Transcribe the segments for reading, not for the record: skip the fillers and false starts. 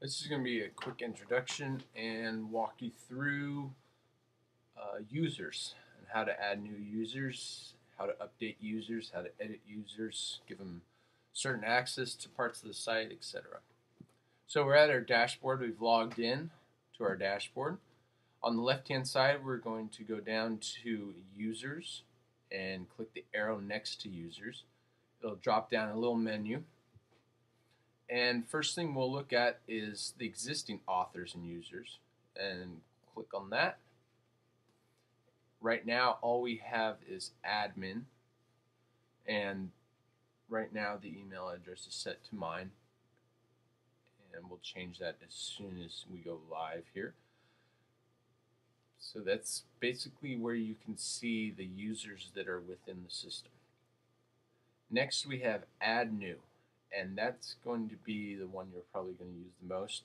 This is going to be a quick introduction and walk you through users and how to add new users, how to update users, how to edit users, give them certain access to parts of the site, etc. So we're at our dashboard. We've logged in to our dashboard. On the left-hand side, we're going to go down to users and click the arrow next to users. It'll drop down a little menu. And first thing we'll look at is the existing authors and users, and click on that. Right now all we have is admin, and right now the email address is set to mine, and we'll change that as soon as we go live here. So that's basically where you can see the users that are within the system. Next we have add new. And that's going to be the one you're probably going to use the most.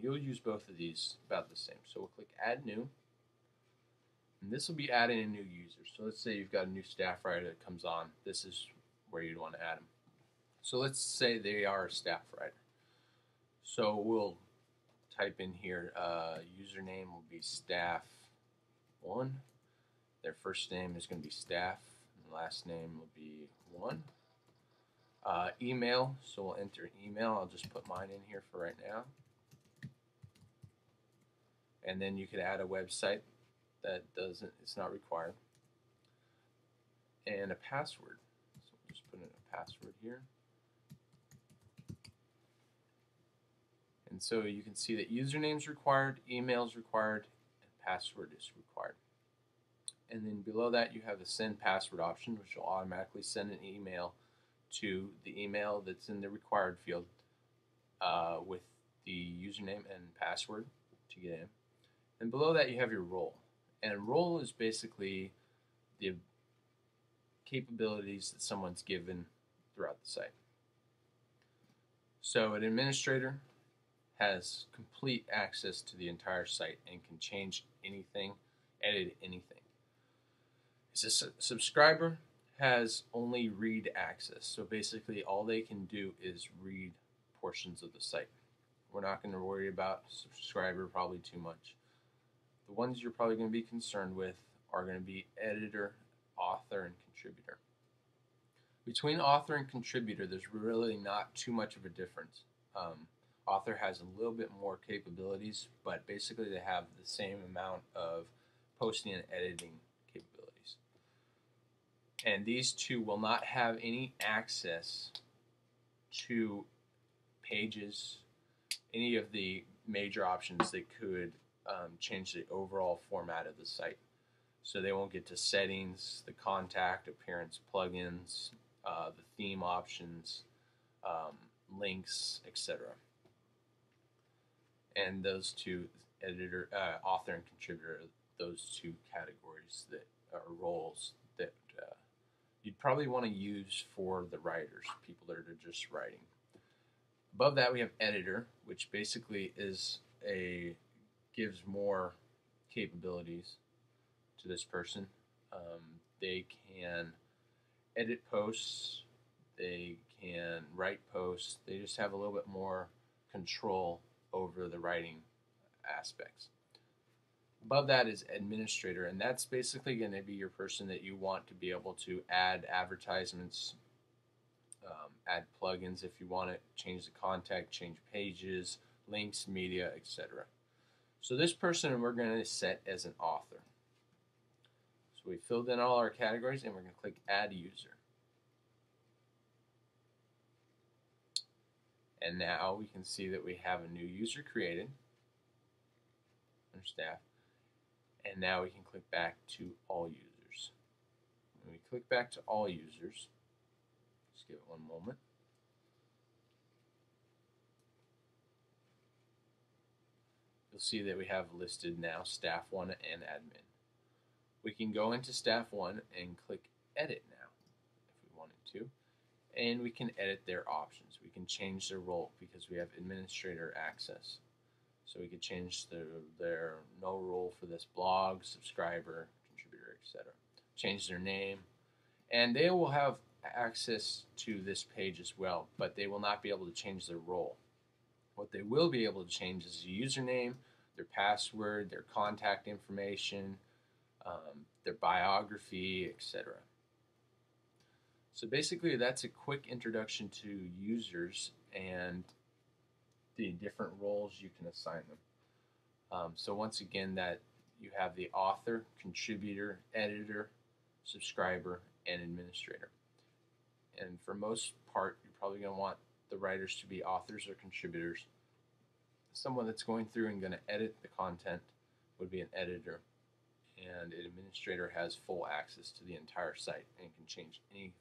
You'll use both of these about the same. So we'll click add new, and this will be adding a new user. So let's say you've got a new staff writer that comes on. This is where you'd want to add them. So let's say they are a staff writer. So we'll type in here, username will be staff1. Their first name is going to be staff, and last name will be 1. Email, so we'll enter email. I'll just put mine in here for right now. And then you could add a website that it's not required. And a password. So we'll just put in a password here. And so you can see that username is required, email is required, and password is required. And then below that you have the send password option, which will automatically send an email to the email that's in the required field with the username and password to get in. And below that you have your role. And role is basically the capabilities that someone's given throughout the site. So an administrator has complete access to the entire site and can change anything, edit anything. As a subscriber, has only read access. So basically all they can do is read portions of the site. We're not going to worry about subscriber probably too much. The ones you're probably going to be concerned with are going to be editor, author, and contributor. Between author and contributor, there's really not too much of a difference. Author has a little bit more capabilities, but basically they have the same amount of posting and editing capabilities. And these two will not have any access to pages, any of the major options that could change the overall format of the site. So they won't get to settings, the contact, appearance, plugins, the theme options, links, etc. And those two, editor, author, and contributor, those two categories that are roles that you'd probably want to use for the writers, people that are just writing. Above that we have editor, which basically gives more capabilities to this person. They can edit posts, they can write posts, they just have a little bit more control over the writing aspects. Above that is administrator, and that's basically going to be your person that you want to be able to add advertisements, add plugins if you want it, change the contact, change pages, links, media, etc. So this person we're going to set as an author. So we filled in all our categories, and we're going to click add user. And now we can see that we have a new user created under staff. And now we can click back to all users. When we click back to all users, just give it one moment. You'll see that we have listed now staff 1 and admin. We can go into staff 1 and click edit now if we wanted to. And we can edit their options. We can change their role because we have administrator access. So we could change their no role for this blog, subscriber, contributor, etc. Change their name. And they will have access to this page as well, but they will not be able to change their role. What they will be able to change is the username, their password, their contact information, their biography, etc. So basically, that's a quick introduction to users and the different roles you can assign them. So once again, that you have the author, contributor, editor, subscriber, and administrator. And for most part, you're probably going to want the writers to be authors or contributors. Someone that's going through and going to edit the content would be an editor, and an administrator has full access to the entire site and can change anything.